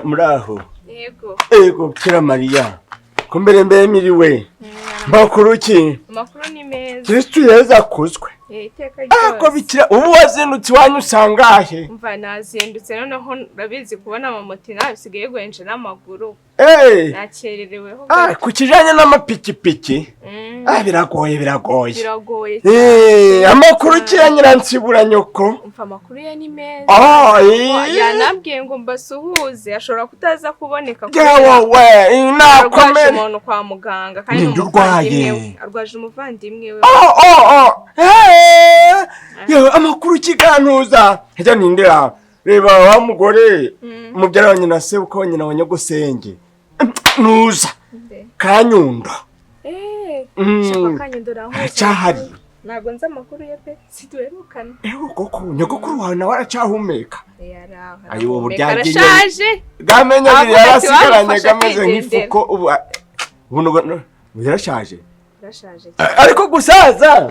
muraho ego kira Maria kumbere miriwe makuru ki makuru ni meza Kristo yeza kuzwe iteka ryose ko bikira ubu wazindutse wanyu sangahe umva nazindutse noneho rabizi kubona amamoto nabisigaye gwenje n'amaguru nakerereweho ku kijanye n'amapikipiki biragoye amakuru kiranyira nsibura nyoko umva amakuru ye ni meza yanabwiye ngo mbasuhuze ashobora kutaza kuboneka yewe nakomere umuntu kwa muganga kandi arwaje umuvandimwe we yewe amakuru kigantuza hajya nindira reba wa mugore mubyara wa nyina se uko nyina wa nyogosenge nuza Kanyundo shaka Kanyundo raho cyahari nago nza amakuru ye pe situerukana koko nyogokuru wawe nawe aracahumeka yaraho ayo buryagiye arashaje gamenye yarasigaranye gameze nk'ifuko ubu yarashaje ariko gusaza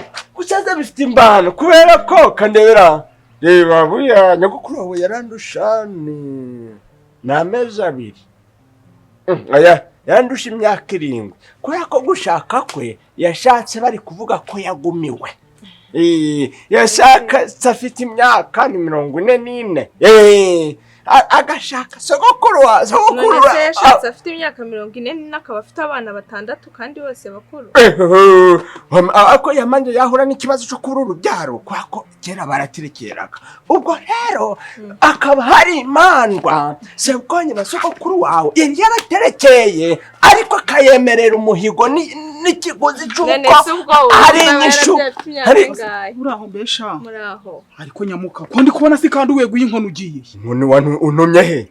bifite imbano kubera ko kandebera reba buya nyogokuru wawe yarandushane n'amezi 2 yandusha imyaka 7 kubera ko gushaka kwe yashatse bari kuvuga ko yagumiwe yashaka afite imyaka 44 agashaka sogokuru yashatse afite imyaka 44 akaba afite abana 6 kandi bose bakuru ako yamanje yahura n'ikibazo cyo kubura urubyaro kwako kera baratirekeraga ubwo rero akaba hari imandwa sebwonye basogokuru wawe yaraterekeye ariko akayemerera umuhigo n'ikiguzi cy'uko hari inyishu hari muraho mbesha muraho ariko nyamuka ko ndi kubona si kandi uweguye inkono ugiye untumye he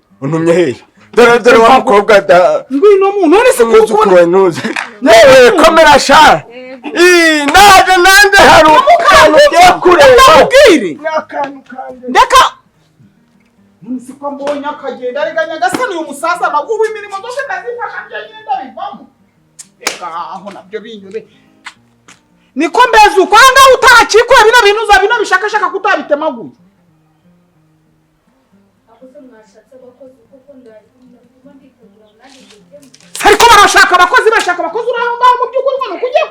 dore wa mukobwa da ngwino mu none se kuko nuze yewe komera sha nande hari umukano ugiye kureba ubwire n'akantu kanje ndeka munsi ko mbonye akagenda ariganya gasana uyu musasa naguwe imirimo zose ndazifasha ngenda bivamo eka aho nabyo binyube niko mbeze ukwanga utakikora bino bintu za bino bishakashaka kutabitemaguye ariko barashaka abakozi bashaka abakozi uraho ngaho mu by'ukuri ngo kugiye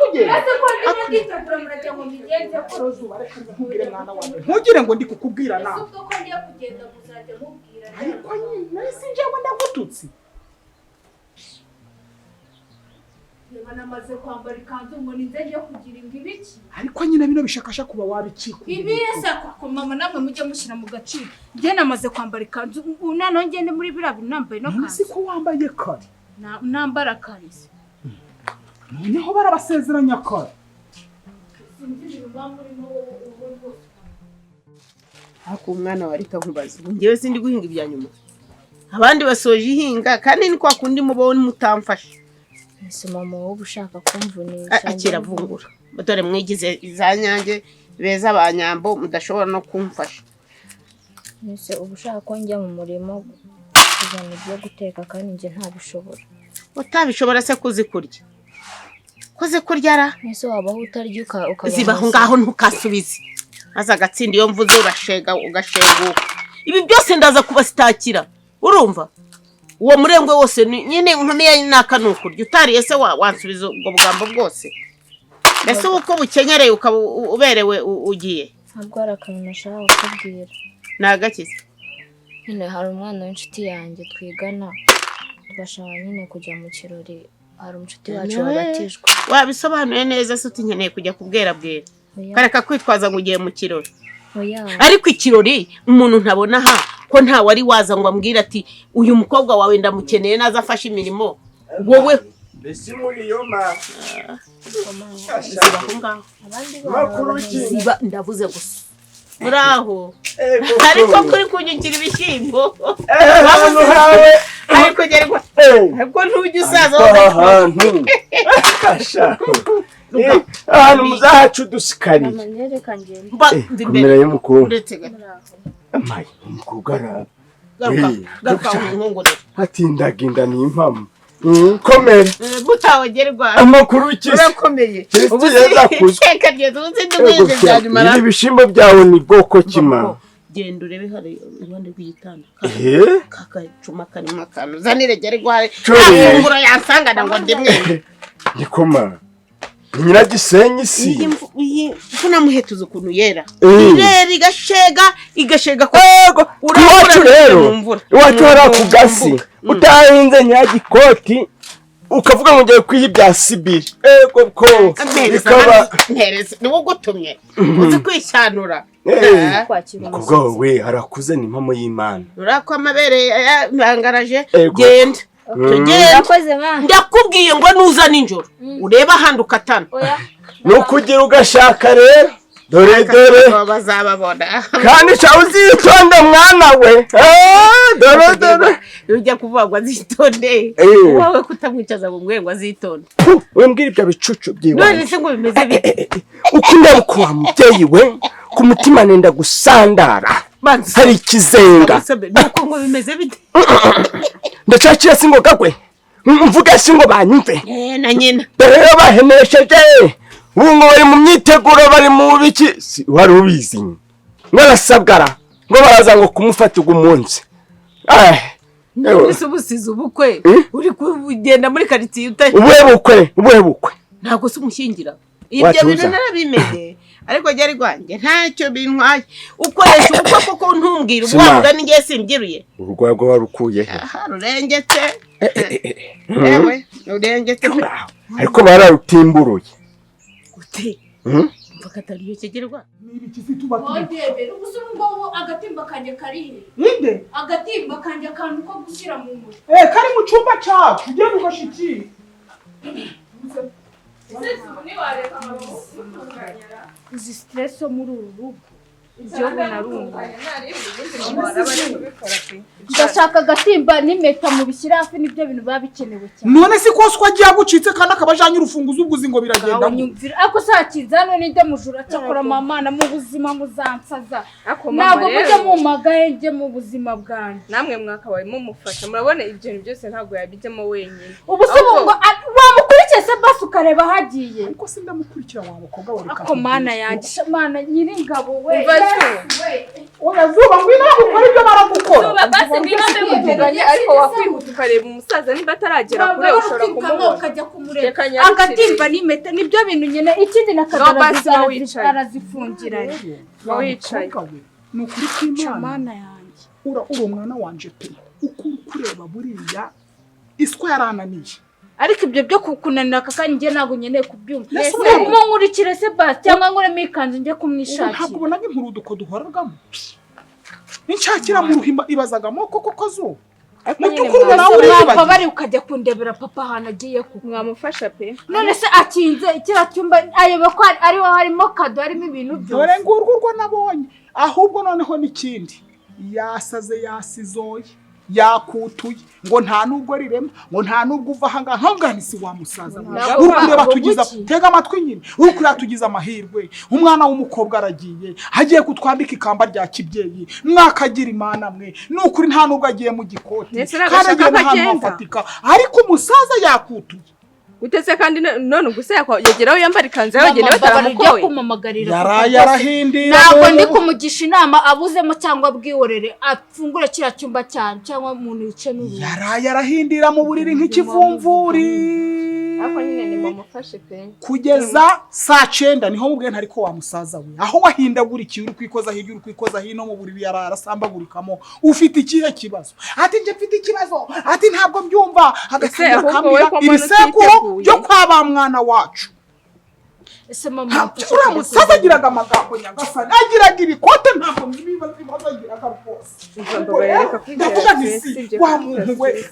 ntugire ngo ndi kukubwira nawe ariko nyine sinjewe ndagututse namaze kwambara ikanzu ngo ninzenge kugira ibiki ariko nyine bino bishakasha kuba wabikiko ibise ko mama namwe mujye mushyira mu gaciro nge namaze kwambara ikanzu nano ngende muri birabi nambaye no kanzu si ko wambaye kare nambara kanzu noneho barabasezeranya kare ako umwana warita nkubaza ngewe sindi guhinga ibya nyuma abandi basoje ihinga kandi ni kwa kundi mubone mutamfasha ese mama wowe ushaka kumvunisha akira vungura batore mwigize izanyange beza abanyambo mudashobora no kumfasha ese ubushaka ko njya mu murimo kuzana ibyo guteka kandi nje ntabishobora utabishobora se kuzikurya ra ese wabaho utarya ukaba zibaho ngaho ntukasubize aza gatsinda iyo mvuze ugasheguka ibi byose ndaza kubasitakira urumva uwo murengwe wose nyine nkomeye n'akanukurya utariye se wansubiza ubwo bugambo bwose mbese uko bukenyereye ukaba uberewe ugiye ntabwo ari akantu nashaka kukubwira nagakize nyine hari umwana w'inshuti yanjye twigana tugashaka nyine kujya mu kirori hari umushuti wacu wabatijwe wabisobanuye neza se utinkeneye kujya kubwera kareka kwitwaza ngo ugiye mu kirori ariko ikirori umuntu ntabona ko nta wari waza ngo ambwira ati uyu mukobwa wawe ndamukeneye naza afashe imirimo wowe mbese muri yo ma ndavuze gusa muraho ariko kuri kunyukira ibishyimbo ariko gerwa ariko ntujye usaza ahantu ahantu muzahacu dusikari kumera y'umukobwa amaye umukobwa garuka nkongorera hatindaginda ni impamo komera butawogerwa amakuru ki urakomeye ubu yazakuze ibishimbo byawe ni bwoko kima genda urebe hari iruhande rw'igitanda kakacuma karimo akantu zanire gere gware afunguro yansangana ngo ndimwe nikoma nyiragisenyi si kuna muhetuzo kuntu yera ireri igashega ko uracu rero iwacu hara ku gasi utahinze nyagikoti ukavuga ngo ngiye kwibya Sibiri ko bikaba ntereze niwo gutumye uzi kwishanura kubwo we harakuze ni impamo y'Imana urako amabere yangaraje genda ndakubwiye ngo nuza ninjoro ureba handi ukatana nukugira ugashaka rero dore bazababona kandi cha uzitonde mwana we dore ujya kuvuga ngo azitonde wowe kutamwicaza ngo mwengo azitonde we mbwira ibyo bicucu byiwe none se ngo bimeze bite ukunda kuwa mubyeyi we ku mutima nenda gusandara hari ikizenga nuko ngo bimeze bite ndacakira singo gagwe mvuga singo banyumve na nyina rero bahenesheje ubu ngo bari mu myiteguro bari mu biki wari ubizi mwarasabgara ngo baraza ngo kumufatirwa umunsi ese ubusize ubukwe uri kugenda muri quartier utaje ubuhe bukwe ntago se umushyingira ibyo bintu narabimeze ariko ryari rwanjye ntacyo bintwaye ukoresha ubukwe koko ntumbwira ubwavuga ningiye simbyiriye urugwago warukuye rurengetse ewe rurengetse ariko bararutimburuye gute bakatari yo kigerwa nibi kizituba odebe ubusumbo agatimba kanje kari inde agatimba kanje kantu ko gushyira mu mutwe kari mu cyumba cyacu ugenda ugashiki izi stress muri uru rugo ibyo narumva ndashaka agatimba n'impeta mu bishyira hafi nibyo bintu babikenewe cyane none si ko agiye agucitse kandi akabajanye urufunguzo ubwuzi ngo biragenda nyumvira ako sakiza hano ninde mujura cyakora mama na mu buzima muzansaza ntabwo mujye mu magahenge mu buzima bwanjye namwe mwakabaye mumufasha murabona ibyo bintu byose ntabwo yabijyemo wenyine ubu se ngo wamukurikiye se basi ukareba hagiye uko se ndamukurikira wa mukobwa we ako mana yanjye mana nyiringabo we oya zuba ngwino gukora ibyo baragukora zuba basi ngwino ndamuvuganye ariko wakwihuta ukareba umusaza niba ataragera kure ushobora kumubona ukajya kumureba agatimba n'impeta nibyo bintu nyene ikindi nakadarabiza arazifungiranye wicaye ni ukuri kw'Imana yanjye uri umwana wanje pe ukuri kureba buriya iswa yarananiye ariko ibyo byo kunanira akakanya ngiye ntabwo nkeneye kubyumva kuma nkurikire se basi cyangwa nkuremo ikanzu njye kumwishakira ntabwo ubonaga inkuru duko duhoragamo inshakira mu ruhimba ibazagamo koko zo mutukuru nawe uribaza bari ukajya kundebera papa ahantu agiye mwamufasha pe none se akinze ikira cyumba ayoba ko ariho harimo kado harimo ibintu byose dore ngurwo nabonye ahubwo noneho n'ikindi yasaze yasizoye yakutuye ngo nta nubwo rirema ngo nta nubwo uva hanga nkanganisi wa musaza urkureba tugiza tega amatwi nyine urkureba tugiza amahirwe umwana w'umukobwa aragiye hagiye kutwambika ikamba rya kibyeyi mwakagira Imana mwe nukuri nta nubwo agiye mu gikoti karagiye n'ahantu hafatika ariko umusaza yakutuye utese kandi none ubuse yageraho yambara ikanzu yagenewe bataramukoye yarahindira ntabwo ndi kumugisha inama abuzemo cyangwa bwiworere afungure kira cyumba cyane cyangwa umuntu yice n'ubu yarahindira mu buriri nk'ikivumvuri ariko nyine ni mumufashe pe kugeza saa 9 niho mubwe ntariko wa musaza we aho wahindagurikiye uri kwikoza hirya uri kwikoza hino mu buriri yararasambagurikamo ufite ikihe kibazo ati nje mfite ikibazo ati ntabwo mbyumva agatsindira kambira ibisekuro byo kwaba mwana wacu ese mama uramusaza agiraga amagambo nyagasani agiraga ibikote ntabwo mbibaza ibibazo agiraga rwose ndavuga nti wa muntu we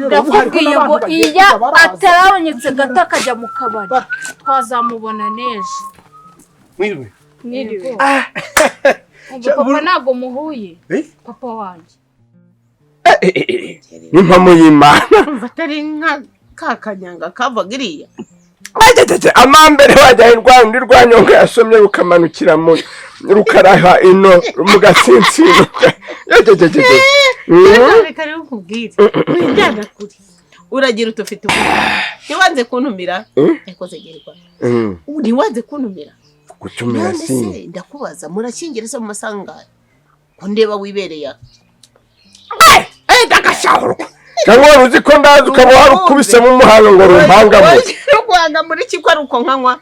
ndakubwiye ngo iya atarabonetse gato akajya mu kabari twazamubona neje mwiriwe papa ntabwo muhuye papa wanjye n'impamo y'Imana batari nka kakanyanga kavaga iriya amambere wajya irwanda irwanyonga yasomye rukamanukira mu rukaraha ino mu gatsinsino reka rero nkubwire wijyana kuri uragira utufite ubuzima ntiwanze kuntumira yakoze gerwa ntiwanze kuntumira gutumira si ndakubaza murashyingira se mu masanga ko ndeba wibereye ndagashahurwa cyangwa uzi ko ndazi ukaba warukubise mu muhanga ngo rumpangamo rwanga muri kiko ari uko nkanywa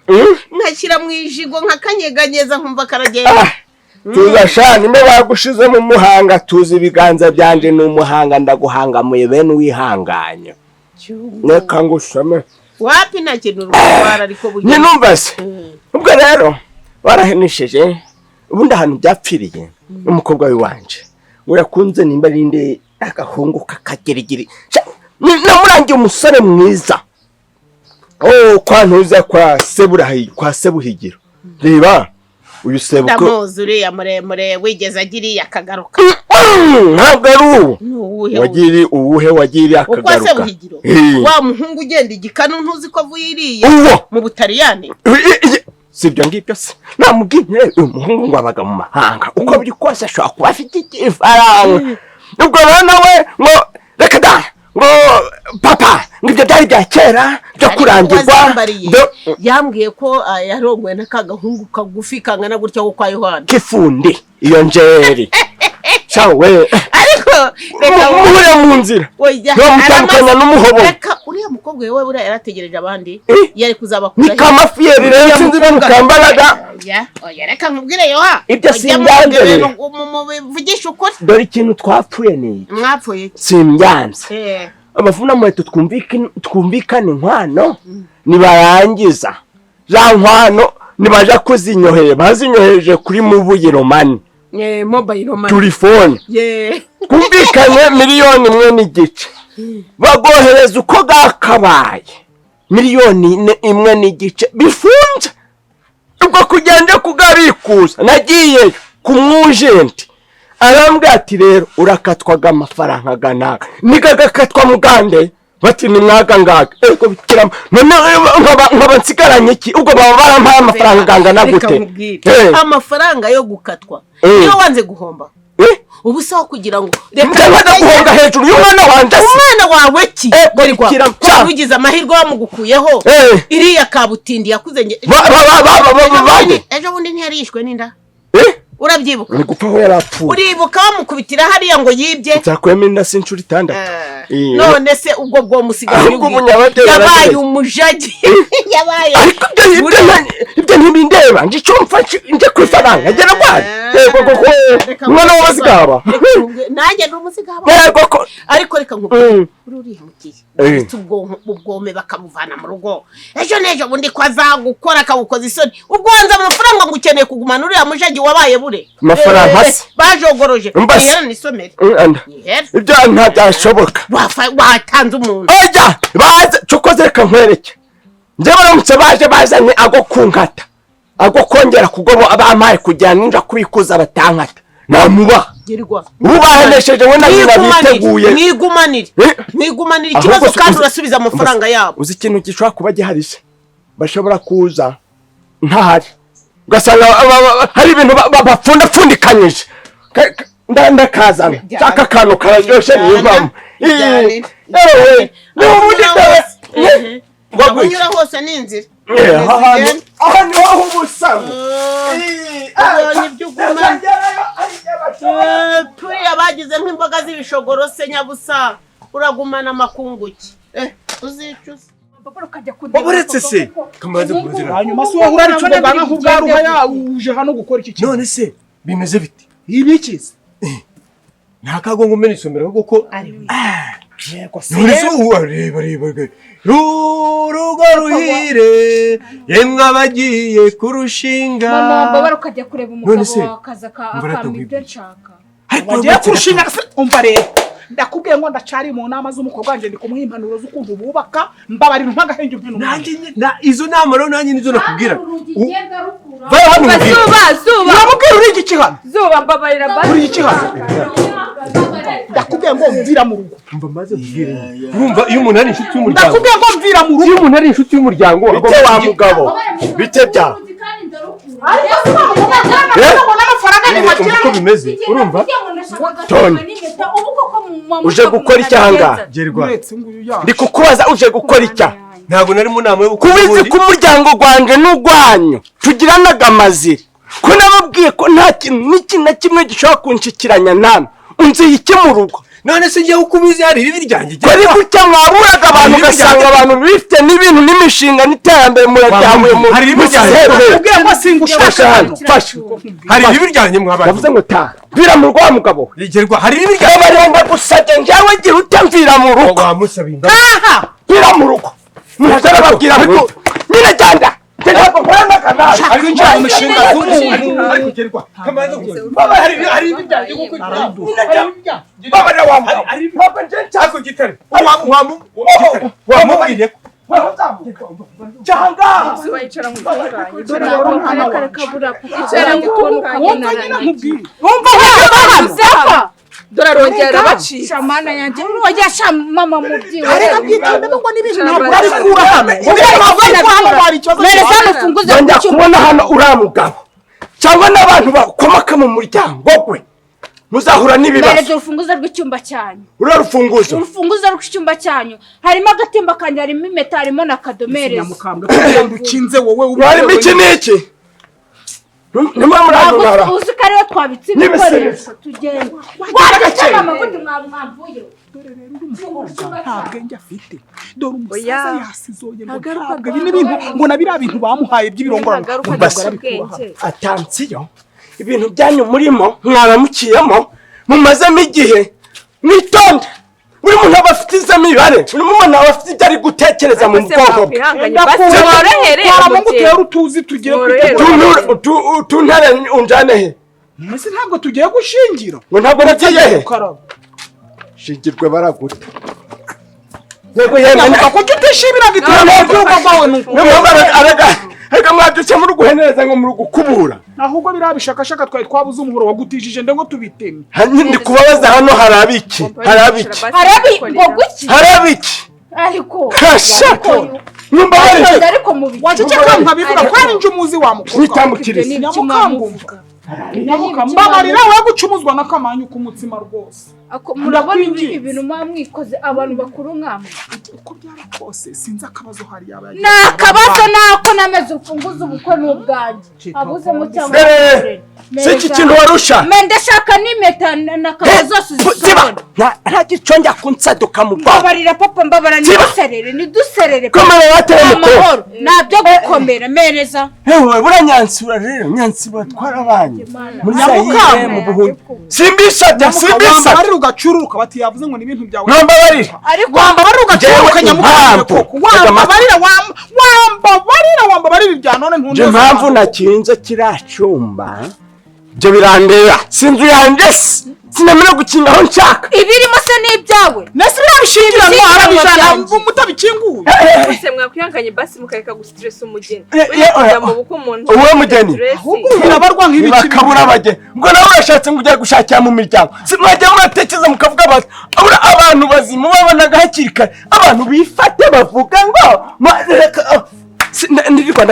nkashyira mu ijigo nkakanyeganyeza nkumva karagenda tuzasha nime bagushize mu muhanga tuzi ibiganza byanje n'umuhanga ndaguhangamuye bene wihanganya neka ngushame wapi nta kintu rwara ariko buryo numva se ubwo rero warahenesheje ubundi ahantu byapfiriye n'umukobwa w'iwanje urakunze nimba rinde agahungu kakagerigiri namurangiye umusore mwiza kwantuza kwa sebuhigiro reba uyu sebuko ndamuzi uriya muremure wigeze agiriye akagaruka ntabwo ari uwuhe wagiriye akagaruka wa muhungu ugenda igikanu ntuzi ko avuye iriye mu Butaliyani sibyo ngibyo se namubwiye uyu muhungu ngo abaga mu mahanga uko biri kose ashobora kuba afite ifaranga ubwo rero nawe ngo reka da ngo papa ngibyo byari bya kera byo kurangirwa yambwiye ko yarongoye n'akagahungu kagufi kangana gutya ko kwa Yohana kifundi iyo njeri chawe ariko reka muhure mu nzira yo mutandukanya n'umuhobo reka uriya mukobwa wewe buriya yarategereje abandi yari kuzabakura ni kamafiyeri rero sinzi n'ukambaraga oya reka nkubwire Yoha ibyo simbyanze mubivugisha ukuri dore ikintu twapfuye ni mwapfuye simbyanze abafuna mwetu twumvikane inkwano nibarangiza za nkwano nibaja kuzinyohera bazinyohereje kuri mubuyiro mani mobile money telefone kumvikanye miliyoni 1.5 bagohereza uko gakabaye miliyoni 1.5 bifunze ubwo kugenda kugabikuza nagiye ku mwujenti arambwira ati rero urakatwaga amafaranga ganaka nigagakatwa mugande bati ni mwaga ngaga ego bikira none nkaba nsigaranye iki ubwo baba barampaye amafaranga gangana gute amafaranga yo gukatwa niyo wanze guhomba ubu saho kugira ngo reka guhonga hejuru y'umwana wanje umwana wawe ki berwa ugize amahirwe bamugukuyeho iriya kabutindi yakuze nge ejo bundi ntiyarishwe ninda urabyibuka ngupfa ho yarapfuye uribuka bamukubitira hariya ngo yibye nzakwemenda sinshuri 6 none se ubwo bwo musiganye yabaye umujagi yabaye ibyo ntibindeba njicumfa nje kwifaranga agera kwari mwana w'abazigaba nanjye n'umuzigaba ariko reka nkubwire urihimukiye ubwome bakamuvana mu rugo ejo nejo bundi kwazagukora akabukoza isoni ubwo wanze amafaranga ngo ukeneye kugumana uriya mujagi wabaye bure amafaranga hasi bajogoroje ihera nisomere ibyo nta byashoboka watanze umuntu oya baze cokoze reka nkwereke nje baramutse baje bazanye ago kunkata ago kongera kugobo abampaye kujyana ninja kubikuza batankata namuba girwa ubahenesheje we nagira biteguye mwigumanire ikibazo kandi urasubiza amafaranga yabo uzi ikintu gishobora kuba giharise bashobora kuza ntahari ugasanga hari ibintu bapfundikanyije ndakazana cyaka kantu kararyoshye nivamo wagunyura hose n'inzira aha niho aho ubusamo turiya bagize nk'imboga z'ibishogoro se nyabusa uragumana amakunguki uzicuza uretse se kamaze kumuzira hanyuma se wowe urari cyumugana nk'ubwaruha ya uje hano gukora iki none se bimeze bite ibikize ntakago ngumene isomero kuko yego se none se urareba urugo ruhire yemwe abagiye kurushinga mama barukajya kureba umugabo wakaza akamibyo nshaka bagiye kurushinga umva rero ndakubwiye ngo ndacari mu nama z'umukobwa wanje ndi kumuha impanuro z'ukuntu bubaka mbabarira mpagahenge mpeno nanjye izo nama rero nanjye nizo nakubwira zuba namubwira uri iki hano zuba mbabarira uri iki hano ndakubwiye ngo mvira mu rugo mba maze kubwira urumva iyo umuntu ari inshuti y'umuryango ndakubwiye ngo mvira mu rugo iyo umuntu ari inshuti y'umuryango bite wa mugabo bite bya uko bimeze urumva uje gukora icyanga ndi kukubaza uje gukora icya ntabwo nari mu nama yo kubizi ku muryango gwanje n'ugwanyu tugiranaga amaziri ko nababwiye ko nta kintu n'iki na kimwe gishobora kunshikiranya namwe unziye iki mu rugo none se ngiye ukubizi hari ibi ryanjye kuri gutya mwaburaga abantu ugasanga abantu bifite n'ibintu n'imishinga n'iterambere murajyamuye mu hari ibi ryanjye ubwiye ngo singushaka hano fasha hari ibi ryanjye mwabaye yavuze ngo ta vira mu rwa mugabo rigerwa hari ibi ryanjye abarenga gusajya njyawe gira utamvira mu rugo wamusabinga vira mu rugo mutara babwira ngo nyine cyanda ntabwo nkora kanari ariko njya mu mishinga z'umuntu ariko gerwa kamaze baba hari ibi byanjye gukurikira baba na wambaye ari papa nje cyako gitare wamubwire cyanga Wicara mu cyaranye. Dore rero mwana kabura kukicara ngo tubone ukanyana. Dore arongera baciye. Shamana yanjye wajya mama mubyiwe. areka byitonde ngo n'ibintu ntabwo ari kura hano Mereza nufunguze njya kubona hano uramugabo cyangwa n'abantu bakomoka mu muryango gwe muzahura n'ibibazo Mereza urufunguzo rw'icyumba cyanyu. urarufunguzo Urufunguzo rw'icyumba cyanyu harimo agatimba kanjye harimo impeta harimo na kadomereza. nyamukambwe kugira ngo ukinze wowe wari miki niki nimwe muradunara Uzi ko ariwe twabitse ibikoresho tugenda. Wagacana amavuta mwamvuye. nta bwenge afite dore umusaza yasizoye ngo ntabwo ibi n'ibintu ngo na biriya bintu bamuhaye by'ibirongorano atansiyo ibintu byanyu murimo mwaramukiyemo mumazemo igihe mwitonde buri muntu aba afite izo mibare buri muntu aba afite ibyo ari gutekereza mu bwonko bwe ngutera utuzi tugiye tuntare unjane he mbese ntabwo tugiye gushingira ngo ntabwo nagiye he shingirwe baraguta yego yemene ko tutishimiraga iterambere rwawe reka mwabyutse muri guhenereza ngo muri gukubura ahubwo biriya bishakashaka twari twabuze umuhoro wagutijije ngo tubitemye ndi kubabaza hano hari abiki Ariko kasha numva hari ariko mu bice waceceka nkabivuga ko ari njumuzi wa mukobwa witamukiriza nyamukambumva mbabarira we gucumuzwa n'akamanyu k'umutsima rwose murabona ibintu mwamwikoze abantu bakuru nk'amwe uko byaba kose sinzi akabazo hari yaba ni akabazo nako nameze ufunguza ubukwe n'ubwanjye abuzemo cyangwa si iki kintu warusha ndashaka n'impeta na kaba zose zisubona nta gico njya kunsaduka mu bwonko mbabarira papa mbabara niduserere komera wateye amahoro ntabyo gukomera mereza hewe buranyansura rero nyansura twarabanye muri sayire mu buhunyi simbisabye barira ugacururuka bati yavuze ngo n'ibintu byawe ntambabarira ariko wambabarira ugacururuka nyamukambwe wambabarira ibya none nkunze impamvu nakinze kiracumba ibyo birandera sinzu yanjye sinamenya gukinga aho nshaka ibirimo se n'ibyawe nese birabishingira ngo arabijana mutabikinguye Bose mwakwihanganye basi mukareka gustress umugeni. Ujya mu bukwe umuntu. uwe mugeni birabarwa nk'ibiki bakabura abageni ubwo nawe urashatse ngo ujye gushakira mu miryango simwajya muratekereza mukavuga bati abantu bazima babonaga hakiri kare abantu bifate bavuga ngo ndirirwa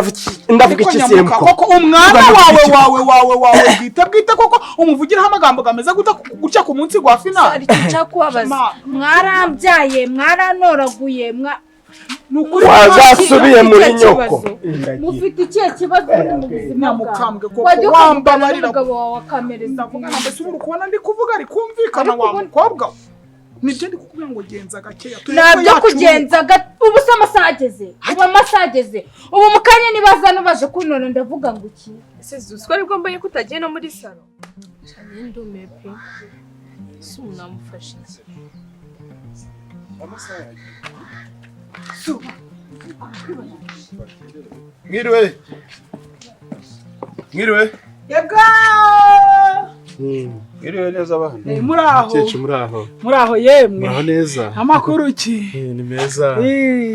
ndavuga iki simko koko umwana wawe bwite koko umuvugiraho amagambo gameze gutya ku munsi gwa finale cyo kubabaza mwarambyaye mwaranoraguye wazasubiye muri nyoko mufite ikihe kibazo mu buzima mukambwe koko wambabarira wambabarira umugabo wawe akamereza ndavuga mbese uri kubona ndi kuvuga ari kumvikana wa mukobwa nibyo ndi kukubwira ngo genza gakeya nabyo kugenza ubu se amasaha ageze ubu mukanya nibaza baje kunona ndavuga ngo iki Ese uziko bwo mbaye kutagiye no muri salo. Cyane ndume pe. Si unamufashe. mwiriwe yega mwiriwe neza abana muraho yemwe muraho neza amakuru ki ni meza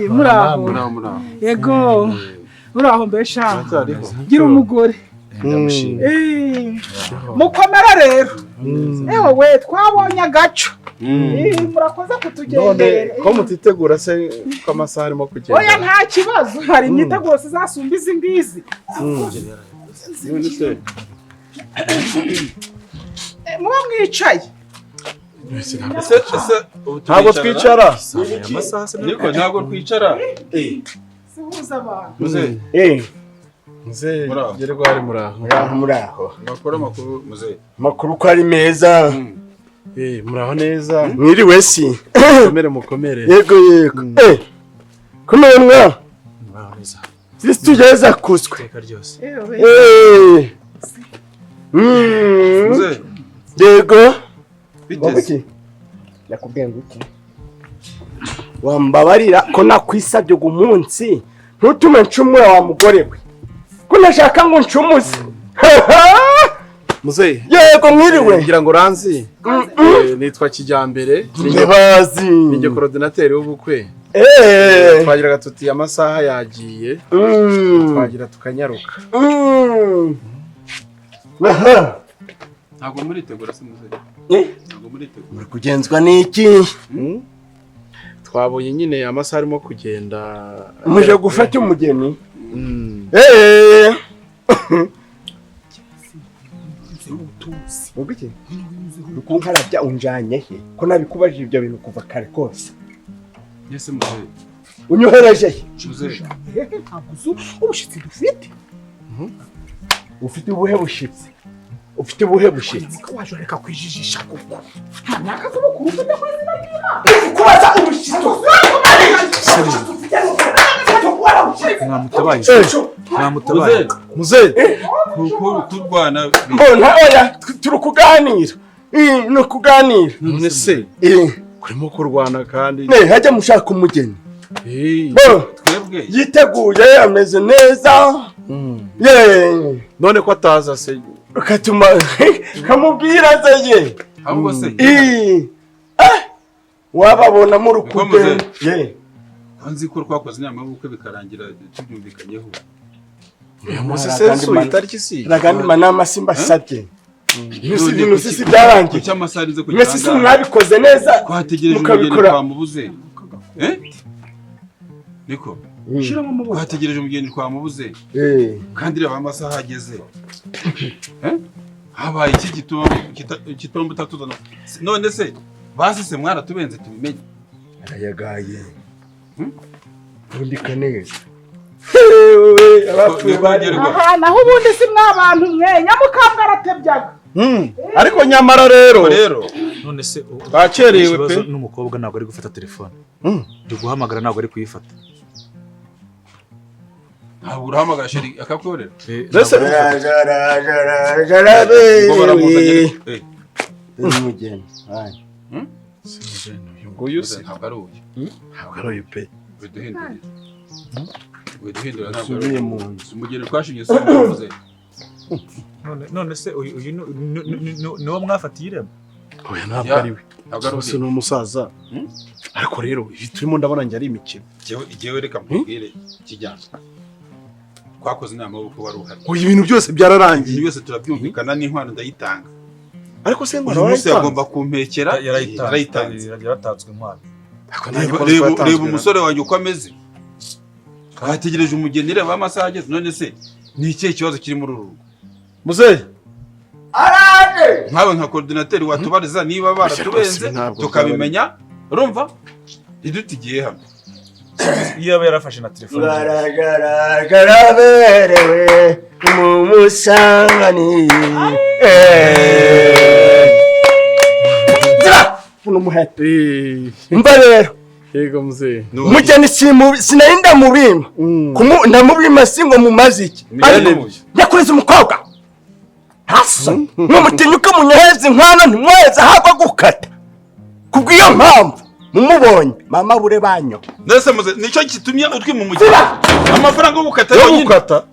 muraho yego muraho mbesha gira umugore mukomera rero ewe twabonye agaco murakoze kutugendera ko mutitegura se ko amasaha arimo kugenda oya nta kibazo hari imyiteguro zizasumba izi ngizi muba mwicaye ntabwo twicara niko ntabwo twicara sihuza abantu muze gerwa ari muraho makuru makuru ko ari meza muraho neza mwiriwe si mukomere yego komere mwa muraho neza sisi tugeza kuswe iteka ryose yego biteze yakubwiye ngo iki wambabarira ko nakwisabye ugu munsi ntutume ncumura wa mugore we ko nashaka ngo ncumuze muze yego mwiriwe ngira ngo ranzi nitwa Kijyambere ntibazi ninjye coordinateur w'ubukwe twagiraga tuti amasaha yagiye twagira tukanyaruka ntabwo muritegura se muze ntabwo muritegura muri kugenzwa n'iki twabonye nyine amasaha arimo kugenda muje gufata umugeni ubiki ukunkarabya unjanye he ko nabikubajije ibyo bintu kuva kare kose yese muze unyohereje he muze ntabwo uzi ubushitsi dufite ufite ubuhe bushitsi ufite ubuhe bushitsi ko waje reka kwijijisha kuko nta myaka zo ku rugo ndakora zina kubaza ubushitsi mwamutabaye muze kuko turwana mbona oya turi kuganira no kuganira none se kurimo kurwana kandi hajya mushaka umugeni twebwe yiteguye ameze neza none ko ataza se ukatuma kamubwira ze ahubwo se wababona mu rukundo nzi ko twakoze inama y'ubukwe bikarangira tubyumvikanyeho uyu munsi se itariki si ragandi manama simba sabye ibintu sisi byarangiye cy'amasaha nize kugira mwese mwabikoze neza twategereje umugeni twamubuze niko twategereje umugeni twamubuze kandi reba amasaha ageze habaye iki gitombo utatuzana none se basise mwaratubenze tubimenye arayagaye undika neza naho ubundi si mwabantu mwe nyamukambwa aratebyaga ariko nyamara rero none se bakerewe pe n'umukobwa ntabwo ari gufata telefone ndi guhamagara ntabwo ari kuyifata ntabwo urahamagara sheri akakorera mbese umugeni nguyu se ntabwo ari uyu ntabwo ari uyu pe widuhindura ntabwo subiye mu nzu umugeni twashimye se muze none se uyu niwo mwafatiye irembo oya ntabwo ari we se ni umusaza ariko rero ibi turimo ndabona njye ari imikino igihe reka mbwire kijyana twakoze inama y'uko wari uhari ibintu byose byararangiye ibintu byose turabyumvikana n'inkwano ndayitanga ariko se uyu munsi yagomba kumpekera yaratanzwe inkwano reba umusore wanjye uko ameze twategereje umugeni reba amasaha ageze none se ni ikihe kibazo kiri muri uru rugo muzehe nkawe nka coordinateur watubariza niba baratubenze tukabimenya urumva idutigiye hano yaba yarafashe na telefone garaberewe mu musangani uno muhete mba rero yego muzehe umugeni sinari ndamubima ndamubima singo mumaze iki yakureze umukobwa hasa n'umutinyuka munyeheza inkwano ntimweza hagwa gukata kubw'iyo mpamvu mumubonye mama bure banyo nese muze nicyo gitumye utwima umugeni amafaranga yo gukata